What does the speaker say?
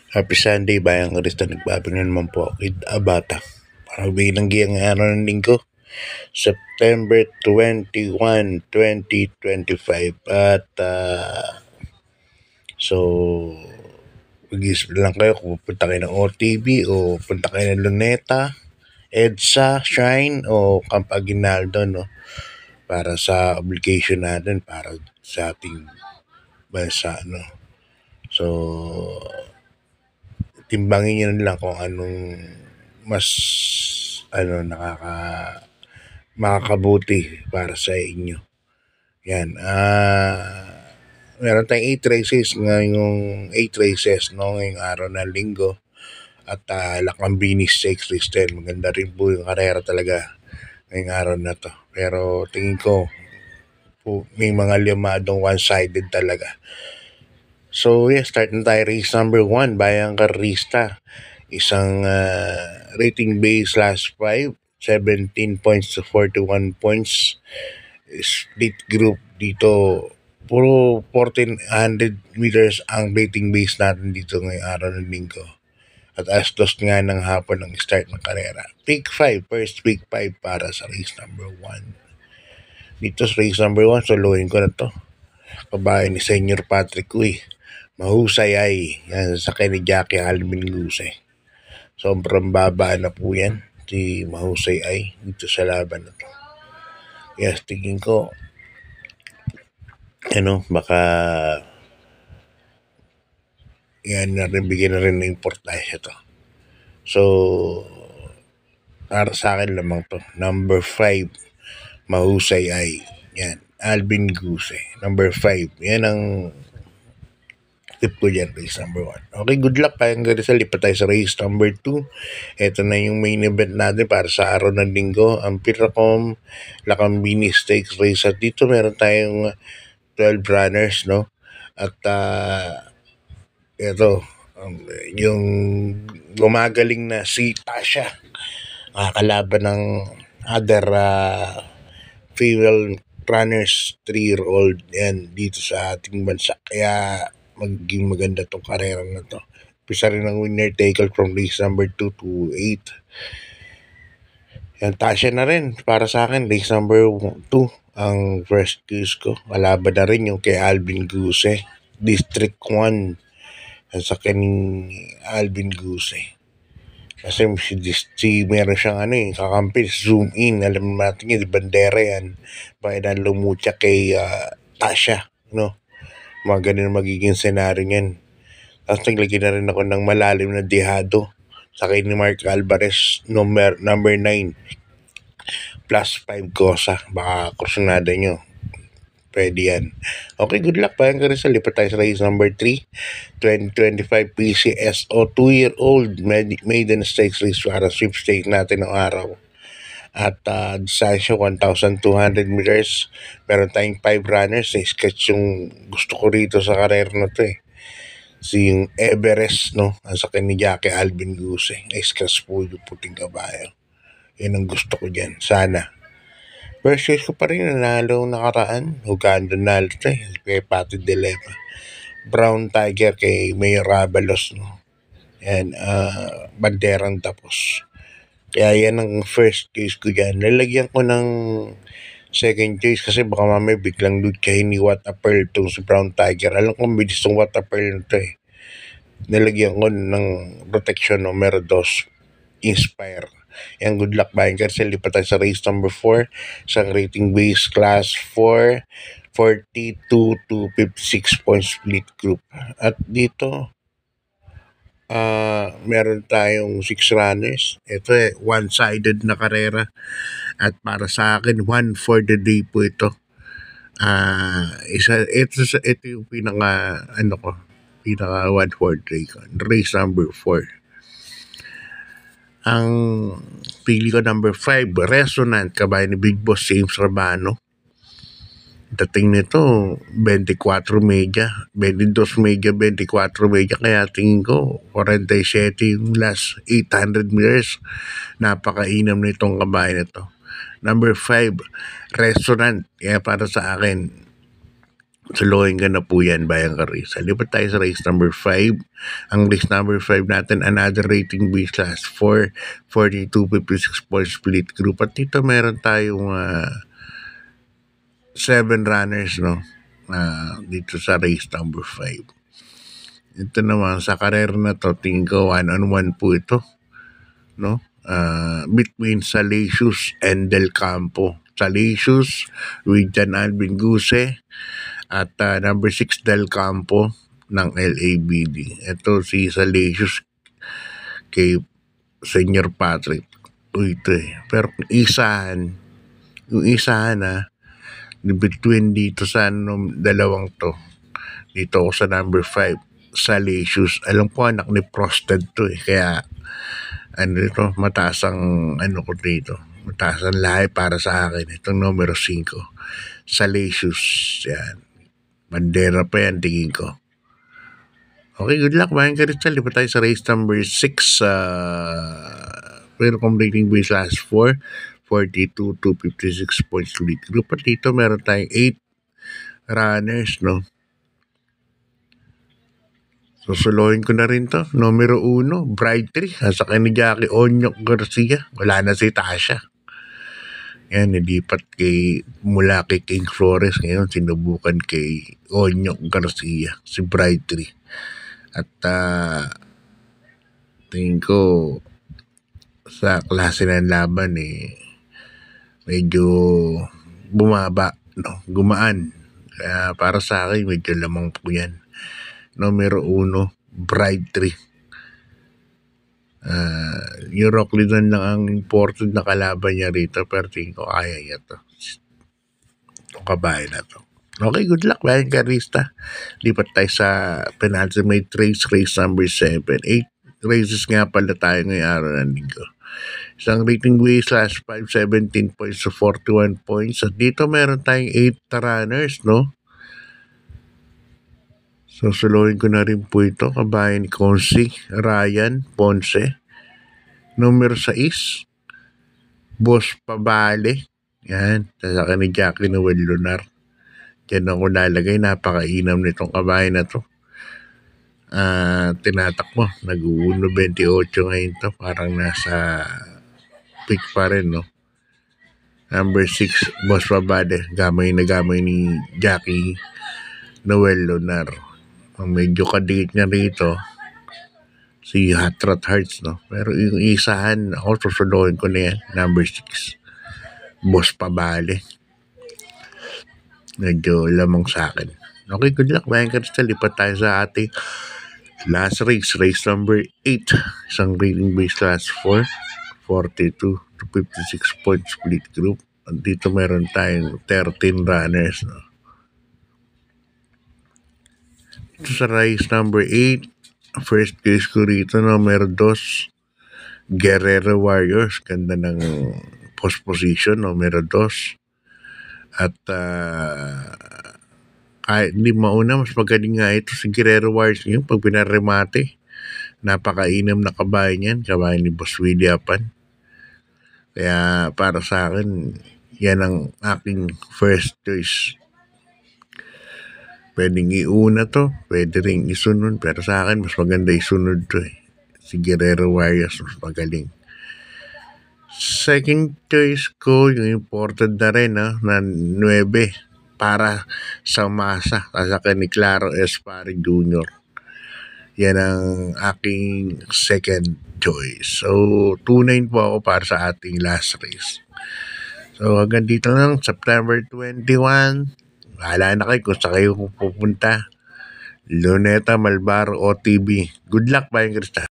Happy Sunday, bayang Kristo. Nagbabalik naman po ako kay Abata. Para binanggi ang araw ng linggo, September 21, 2025. At so, mag-isip lang kayo kung pupunta kayo ng OTB o punta kayo ng Luneta, EDSA, Shrine o Camp Aguinaldo, no? Para sa obligation natin, para sa ating bansa, no? So, timbangin nyo na lang kung anong mas makakabuti para sa inyo. Yan. Meron tayong 8 races ngayong 8 races no, ngayong araw na linggo. At Lakambini Stakes Race 10. Maganda rin po yung karera talaga ngayong araw na to. Pero tingin ko may mga limadong one-sided talaga. So start na tayo. Race number 1, Bayang Karista. Isang rating base last 5, 17 points to 41 points. Split group dito. Puro 1400 meters ang rating base natin dito ngayong araw ng linggo. At alas 2 nga ng hapon ang start ng karera. Pick 5, first pick 5 para sa race number 1. Dito sa race number 1, solohin ko na to. Kabayan ni Senyor Patrick Uy. Mahusay ay. Yan sa ni Jackie Alvin Guse. Sobrang baba na po yan. Si Mahusay ay dito sa laban na to. Yes, tingin ko baka yan na rin, bigyan na rin ng importansya to. So, para sa akin lamang to. Number 5, Mahusay ay. Yan, Alvin Guse. Number 5. Yan ang tip ko dyan, race number 1. Okay, good luck. Payang Rizal, lipat tayo sa race number 2. Ito na yung main event natin para sa araw ng linggo. Ang Piracom Lakambini Stakes Race. At dito meron tayong 12 runners, no? At ito, yung gumagaling na si Tasha. Kalaban ng other female runners, 3-year-old yan dito sa ating bansa. Kaya magiging maganda tong karera na to. Pisa rin ang winner take from race number 2 to 8. Yan, Tasha na rin para sa akin. Race number 2 ang first choice ko. Kalaban na rin yung kay Alvin Guse. District 1 sa kaning Alvin Guse. Kasi meron siyang kakampi, zoom in. Alam natin yun, di bandera yan. Bakit na lumutya kay Tasha, no? Mga ganun magiging senaryo niyan. Tapos naglagyan na rin ako ng malalim na dihado sa kay ni Mark Alvarez, number 9, plus 5 Cosa. Baka kursunada nyo. Pwede yan. Okay, good luck. Bayang Rizal, lipat tayo sa race number 3. 2025 PCSO 2-year-old maiden stakes race para sweepstake natin ng araw. At distansya 1,200 meters. Meron tayong 5 runners. Sketch yung gusto ko rito sa karera na to eh. Si yung Everest, no? Ang sakin ni Jackie Alvin Guse. Sketch po yung puting kabayo. Yan ang gusto ko dyan. Sana. First choice ko pa rin, nanalo nakaraan. Uganda na ito eh. Kay Pati Deleva. Brown Tiger kay Mayor Rabalos, no? Yan, banderang tapos. Kaya yan ang first choice ko dyan. Lalagyan ko ng second choice kasi baka mamaya biglang loot kayo ni What a Pearl itong si Brown Tiger. Alam ko bilis itong What a Pearl nito eh. Nalagyan ko ng protection numero 2. Inspire. Yan, good luck Bayang Rizal. Lipat tayo sa race number 4. Isang rating base class 4. 42 to 56 points split group. At dito, meron tayong 6 runners. Ito one-sided na karera. At para sa akin, 1 for the day po ito. Ito yung pinaka 1 for the day ko. Race number 4. Ang pili ko number 5, Resonant, kabayan ni Big Boss James Rabano. Dating nito, 24 media, 22 media, 24 media. Kaya tingin ko, 47 yung last 800 meters. Napakainam nitong kabayan nito. Number 5, Resonant. Kaya para sa akin, Suluhin ka na po yan, Bayang Karisa. Lipat tayo sa race number 5. Ang race number 5 natin, another rating base class 4, 42-56 point split group. At dito meron tayong 7 runners, no? Dito sa race number 5. Ito naman, sa karera na to, tingin ko 1-on-1 po ito, no? Between Salacious and Del Campo. Salacious with Jan Alvin Guse at number 6 Del Campo ng LABD. Ito si Salacious kay Senior Patrick. Ito Pero yung isahan between dito sa dalawang to, dito ako sa number 5, Salacious. Alam ko anak ni Prosted to kaya dito, mataas ang ko dito. Mataas ang lahi para sa akin. Itong numero 5, Salacious. Yan. Bandera pa yan, tingin ko. Okay, good luck, Bayang Crystal. Lipat tayo sa race number 6. Pero completing base last 4, 42-56 points lead group. At dito meron tayong 8 runners, no? Susuluhin ko na rin to. Numero 1, Bright 3. Nasa ni Jackie Onyok Garcia. Wala na si Tasha. Yan, nilipat mula kay King Flores. Ngayon, sinubukan kay Onyok Garcia, si Bright 3. At tingin ko sa klase ng laban medyo bumaba, no? Gumaan. Kaya para sa akin, medyo lamang po yan. Numero 1, Bright 3. Yung Rockledon lang ang important na kalaban niya rito, pero tingin ko kaya niya to. Itong kabahay na to. Okay, good luck, Bayang Karista. Lipat tayo sa penultimate race number 7. 8 races nga pala tayo ngayong araw ng linggo. Isang rating base /5, 17 points to 41 points. At dito meron tayong 8 runners, no? So, suluhin ko na rin po ito. Kabayan ni Consi, Ryan Ponce. Numero 6, Boss Pabale. Yan. Sasaka ni Jackie Noel Lunar. Diyan ako lalagay. Napakainam nitong kabayan na to. Tinatak mo. Nag-1 28 ngayon to. Parang nasa peak pa rin, no? Number 6, Boss Pabale. Gamay na gamay ni Jackie Noel Lunar. Ang medyo kadikit niya rito, si Hot Rod Hearts, no? Pero yung isahan, ako susulohin ko na yan, number 6, Boss Pabale. Medyo lamang sa akin. Okay, good luck, Bayang Crystal. Lipat tayo sa ating last race number 8. Isang rating base class 4, 42-56 point split group. At dito meron tayong 13 runners, no? Ito sa race number 8, first case ko rito, numero 2, Guerrero Warriors. Ganda ng post position, numero 2. At kahit hindi mauna, mas magaling nga ito si Guerrero Warriors ngayon pag pinaremate. Napakainam na kabayan yan, kabayan ni Boss Williapan. Kaya para sa akin, yan ang aking first choice. Pwedeng iuna to, pwede rin isunod, pero sa akin mas maganda isunod to Si Guerrero Warriors mas magaling. Second choice ko, yung important na rin, na 9 para sa masa, sasakyan ni Claro Espari Jr. Yan ang aking second choice. So, 2-9 po ako para sa ating last race. So, hanggang dito lang, September 21. Bahala na kayo kung saan kayo pupunta. Luneta, Malbaro, OTB. Good luck, Bayang Crystal.